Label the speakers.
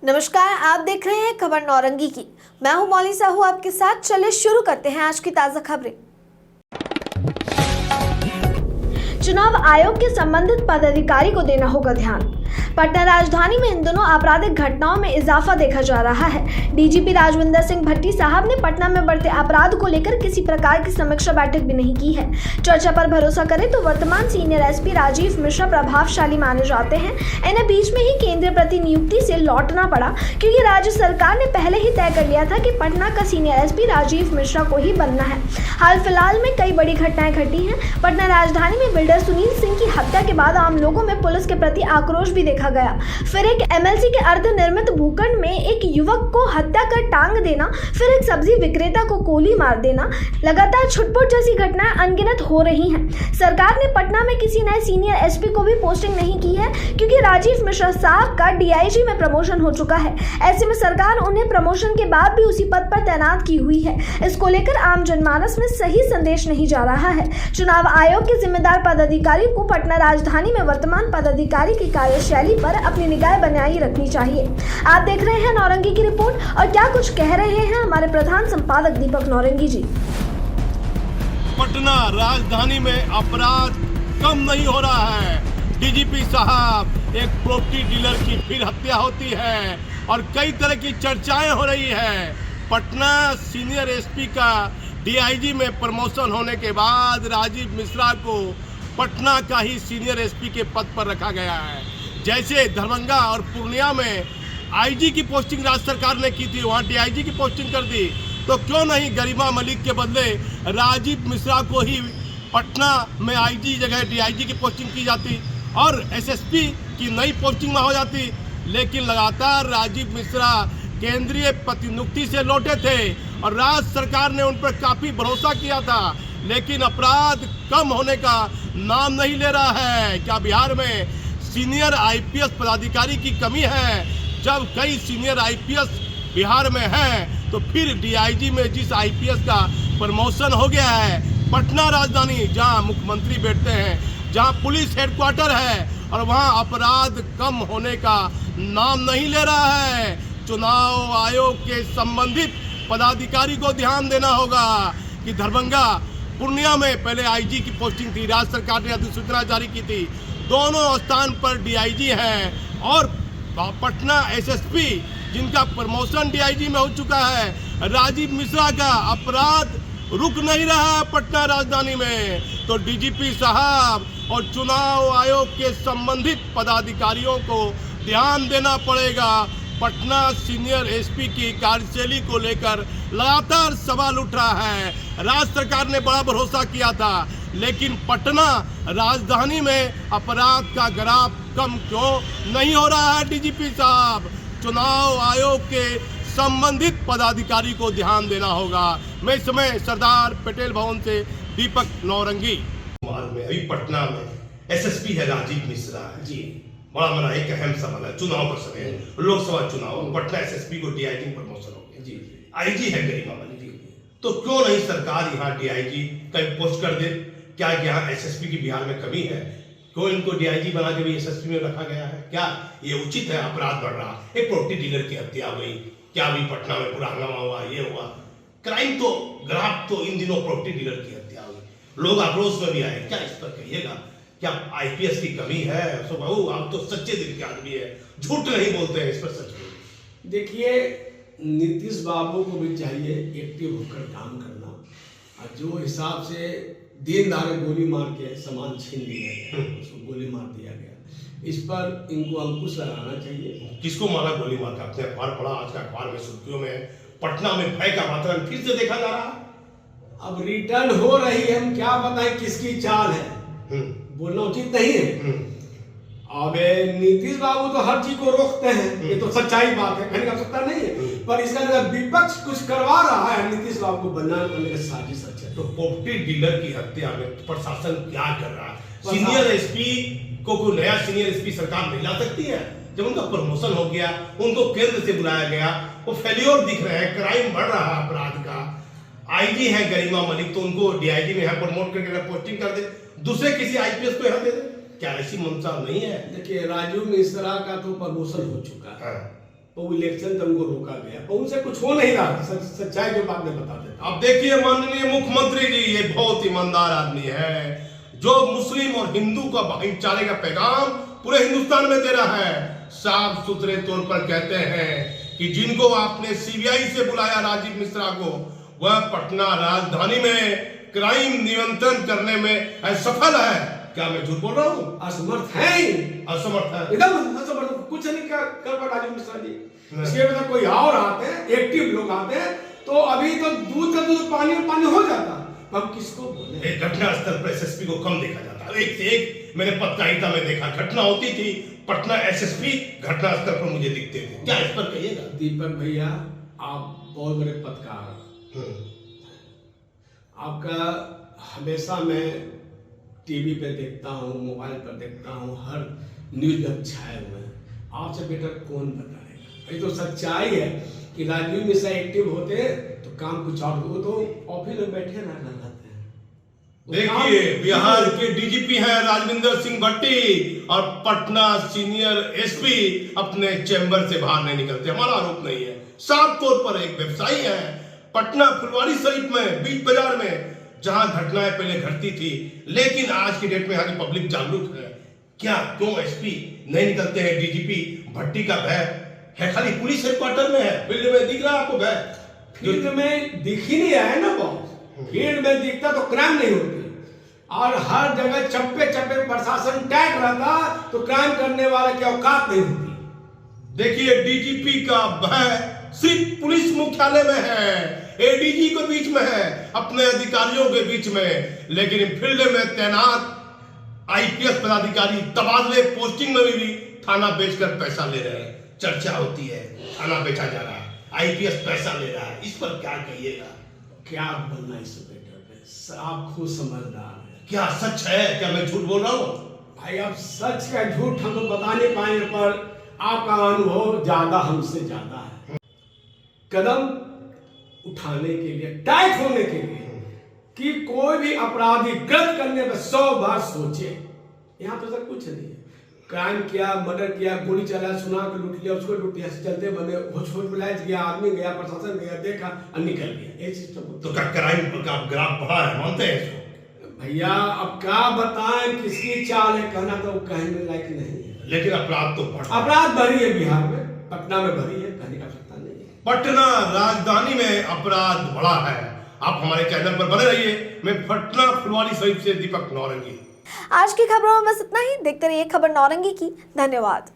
Speaker 1: नमस्कार, आप देख रहे हैं खबर नौरंगी की। मैं हूं मौली साहू आपके साथ। चलिए शुरू करते हैं आज की ताजा खबरें। चुनाव आयोग के संबंधित पदाधिकारी को देना होगा ध्यान। पटना राजधानी में इन दिनों आपराधिक घटनाओं में इजाफा देखा जा रहा है। डीजीपी राजविंदर सिंह भट्टी साहब ने पटना में बढ़ते अपराध को लेकर किसी प्रकार की समीक्षा बैठक भी नहीं की है। चर्चा पर भरोसा करें तो वर्तमान सीनियर एसपी राजीव मिश्रा प्रभावशाली माने जाते हैं। इन्हें बीच में ही केंद्रीय प्रतिनियुक्ति से लौटना पड़ा, क्योंकि राज्य सरकार ने पहले ही तय कर लिया था कि पटना का सीनियर एसपी राजीव मिश्रा को ही बनना है। हाल फिलहाल में कई बड़ी घटनाएं घटी हैं। पटना राजधानी में बिल्डर सुनील सिंह की हत्या के बाद आम लोगों में पुलिस के प्रति आक्रोश भी देखा गया। फिर एक एमएलसी के अर्ध निर्मित भूखंड में एक युवक को हत्या कर टांग देना, फिर एक सब्जी विक्रेता को गोली मार देना, लगातार छुटपुट जैसी घटनाएं अनगिनत हो रही हैं। सरकार ने पटना में किसी नए सीनियर एसपी को भी पोस्टिंग नहीं की है, क्योंकि राजीव मिश्रा साहब का डीआईजी में प्रमोशन हो चुका है। ऐसे में सरकार उन्हें प्रमोशन के बाद भी उसी पद पर तैनात की हुई है। इसको लेकर आम जनमानस में सही संदेश नहीं जा रहा है। चुनाव आयोग के जिम्मेदार पदाधिकारी को पटना राजधानी में वर्तमान पदाधिकारी की कार्यशैली पर अपनी निगाह बनाए रखनी चाहिए। आप देख रहे हैं नौरंगी की रिपोर्ट, और क्या कुछ कह रहे हैं हमारे प्रधान संपादक दीपक नौरंगी जी।
Speaker 2: पटना राजधानी में अपराध कम नहीं हो रहा है। डीजीपी साहब, एक प्रॉपर्टी डीलर की फिर हत्या होती है और कई तरह की चर्चाएं हो रही है। पटना सीनियर एसपी का डीआईजी में प्रमोशन होने के बाद राजीव मिश्रा को पटना का ही सीनियर एसपी के पद पर रखा गया है। जैसे दरभंगा और पूर्णिया में आईजी की पोस्टिंग राज्य सरकार ने की थी, वहाँ डीआईजी की पोस्टिंग कर दी, तो क्यों नहीं गरिमा मलिक के बदले राजीव मिश्रा को ही पटना में आईजी जगह डीआईजी की पोस्टिंग की जाती और एसएसपी की नई पोस्टिंग में हो जाती। लेकिन लगातार राजीव मिश्रा केंद्रीय प्रतिनियुक्ति से लौटे थे और राज्य सरकार ने उन पर काफ़ी भरोसा किया था, लेकिन अपराध कम होने का नाम नहीं ले रहा है। क्या बिहार में सीनियर आईपीएस पदाधिकारी की कमी है? जब कई सीनियर आईपीएस बिहार में हैं, तो फिर डीआईजी में जिस आईपीएस का प्रमोशन हो गया है, पटना राजधानी जहां मुख्यमंत्री बैठते हैं, जहां पुलिस हेडक्वार्टर है, और वहां अपराध कम होने का नाम नहीं ले रहा है। चुनाव आयोग के संबंधित पदाधिकारी को ध्यान देना होगा कि दरभंगा पूर्णिया में पहले आईजी की पोस्टिंग थी, राज्य सरकार ने अधिसूचना जारी की थी, दोनों स्थान पर डीआईजी हैं, और पटना एसएसपी जिनका प्रमोशन डीआईजी में हो चुका है, राजीव मिश्रा का अपराध रुक नहीं रहा पटना राजधानी में। तो डीजीपी साहब और चुनाव आयोग के संबंधित पदाधिकारियों को ध्यान देना पड़ेगा। पटना सीनियर एसपी की कार्यशैली को लेकर लगातार सवाल उठ रहा है। राज्य सरकार ने बड़ा भरोसा किया था, लेकिन पटना राजधानी में अपराध का ग्राफ कम क्यों नहीं हो रहा है? डीजीपी साहब, चुनाव आयोग के संबंधित पदाधिकारी को ध्यान देना होगा। मैं इस समय सरदार पटेल भवन से दीपक नौरंगी।
Speaker 3: अभी पटना में एसएसपी है राजीव मिश्रा है
Speaker 2: जी,
Speaker 3: बड़ा मेरा एक अहम सवाल है। चुनाव का समय है, लोकसभा चुनाव, पटना एसएसपी को डीआईजी में प्रमोशन हो गया जी। आईजी है गरिमा मलिक, तो क्यों नहीं सरकार यहाँ डीआईजी कहीं पोस्ट कर दे? क्या यहाँ एसएसपी की बिहार में कमी है? क्यों इनको डीआईजी बना के भी एसएसपी में रखा गया है? क्या ये उचित है? अपराध बढ़ रहा, एक प्रॉपर्टी डीलर की हत्या हुई, क्या अभी पटना में पूरा हंगामा हुआ, ये हुआ, क्राइम तो ग्राफ तो इन दिनों प्रॉपर्टी डीलर की हत्या हुई, लोग आक्रोश में भी आए। क्या इस पर कहिएगा? क्या आईपीएस की कमी है? सो बाबू, आप तो सच्चे दिल के आदमी है, झूठ नहीं बोलते हैं, इस पर सच बोलिए।
Speaker 4: देखिए, नीतीश बाबू को भी चाहिए एक्टिव होकर काम करना, और जो हिसाब से दिन दहाड़े गोली मार के सामान छीन लिया गया, उसको गोली मार दिया गया, इस पर इनको अंकुश लगाना चाहिए।
Speaker 3: किसको मारा गोली मार के? आपने अखबार पढ़ा? आज का अखबार में सुर्खियों में पटना में भय का वातावरण फिर से देखा जा रहा।
Speaker 4: अब रिटर्न हो रही है, हम क्या बताएं किसकी चाल है, बोलना उचित नहीं है। अब नीतीश बाबू तो हर चीज को रोकते हैं, ये तो सच्चाई बात है, कहने का आवश्यकता नहीं है, पर इसका अगर विपक्ष कुछ करवा रहा है नीतीश बाबू को बनाने का साजिश है।
Speaker 3: तो प्रॉपर्टी डीलर की हत्या में प्रशासन क्या कर रहा है? सीनियर एसपी को कोई नया सीनियर एसपी सरकार नहीं ला सकती है? जब उनका प्रमोशन हो गया, उनको केंद्र से बुलाया गया, वो फेल्योर दिख रहे हैं, क्राइम बढ़ रहा है अपराध का। आईजी है गरिमा मलिक, तो उनको डीआईजी में यहाँ प्रमोट करके पोस्टिंग कर दे, दूसरे किसी आईपीएस को यहाँ दे दे। क्या ऐसी मंशा नहीं है?
Speaker 4: देखिए, राजीव मिश्रा का तो प्रमोशन हो चुका है, वो इलेक्शन तो उनको रोका गया, पर उनसे कुछ हो नहीं रहा। सच्चाई जो बात मैं बता देता हूं।
Speaker 2: अब देखिए माननीय मुख्यमंत्री जी, ये बहुत ईमानदार आदमी है जो मुस्लिम और हिंदू का भाईचारे का पैगाम पूरे हिंदुस्तान में दे रहा है। साफ सुथरे तौर पर कहते हैं कि जिनको आपने सीबीआई से बुलाया, राजीव मिश्रा को, वह पटना राजधानी में क्राइम नियंत्रण करने में असफल है। क्या मैं झूठ बोल रहा हूँ?
Speaker 4: असमर्थ है,
Speaker 2: असमर्थ है,
Speaker 4: एकदम असमर्थ, कुछ नहीं कर पा राजीव मिश्रा जी। इसके बाद कोई और आते हैं, एक्टिव लोग आते हैं, तो अभी तो दूध का दूध पानी में पानी हो जाता। हम किसको बोले?
Speaker 2: घटना स्थल पर एसएसपी को कम देखा जाता है। एक से एक मैंने पत्रकारिता में देखा, घटना होती थी, पटना एसएसपी घटना स्थल पर मुझे दिखते थे। क्या इस पर कहिएगा?
Speaker 4: दीपक भैया, आप बहुत बड़े पत्रकार, आपका हमेशा मैं टीवी पे देखता हूँ, मोबाइल पर देखता हूँ, हर न्यूज में छाए हुए हैं। आपसे बेटर कौन बताएगा? ये तो सच्चाई है कि राजीव मिश्रा एक्टिव होते तो काम कुछ और, वो तो ऑफिस में बैठे ना रहते हैं।
Speaker 2: देखिए, बिहार के डीजीपी हैं राजविंदर सिंह भट्टी, और पटना सीनियर एसपी अपने चैम्बर से बाहर नहीं निकलते। हमारा आरोप नहीं है, साफ तौर पर एक व्यवसायी है। पटना फुलवारी शरीफ में, बीच बाजार में, जहां घटनाएं पहले घटती थी, लेकिन आज की डेट में यहाँ की पब्लिक जागरूक है। क्या क्यों एसपी नहीं निकलते हैं? डीजीपी भट्टी का भय है खाली पुलिस हेडक्वार्टर में है, फील्ड में दिख रहा है आपको भय?
Speaker 4: फील्ड में दिख ही नहीं रहा है ना बॉस। फील्ड में दिखता तो क्राइम नहीं होती, और हर जगह चप्पे चप्पे प्रशासन टाइट रहता तो क्राइम करने वाले की औकात नहीं होती।
Speaker 2: देखिए, डीजीपी का भय सिर्फ पुलिस मुख्यालय में है, एडीजी के बीच में है, अपने अधिकारियों के बीच में, लेकिन फील्ड में तैनात आईपीएस पदाधिकारी तबादले पोस्टिंग में भी थाना बेचकर पैसा ले रहे हैं। चर्चा होती है थाना बेचा जा रहा है, आईपीएस पैसा ले रहा है। इस पर क्या कहिएगा?
Speaker 4: क्या बोलना इस बेटर पे? आप खुद समझदार हैं।
Speaker 2: क्या सच है? क्या मैं झूठ बोल रहा हूँ?
Speaker 4: भाई, अब सच का झूठ हम तो बता नहीं पाएंगे, पर आपका अनुभव ज्यादा हमसे ज्यादा है। कदम उठाने के लिए, टाइट होने के लिए, कि कोई भी अपराधी गलत करने पर 100 बार सोचे। यहाँ तो सर कुछ नहीं है। क्राइम किया, मर्डर किया, गोली चलाया, सुना के लूट लिया, उसको लूट लिया, चलते बने हॉस्पिटलाइज गया, आदमी गया, प्रशासन गया, देखा और निकल गया। ये सिस्टम
Speaker 2: तो क्या क्राइम का ग्राफ बढ़ा है? मानते हैं इसको?
Speaker 4: भैया, अब क्या बताएं किसकी चाल है, कहना तो कहने लायक नहीं है।
Speaker 2: लेकिन अपराध तो बढ़ा,
Speaker 4: अपराध बढ़ी है बिहार में, पटना में बढ़ी है, कहने का सकता नहीं है।
Speaker 2: पटना राजधानी में अपराध बढ़ा है। आप हमारे चैनल पर बने रहिए। मैं पटना फुलवारी शरीफ से दीपक नौरंगी।
Speaker 1: आज की खबरों में बस इतना ही। देखते रहिए खबर नौरंगी की। धन्यवाद।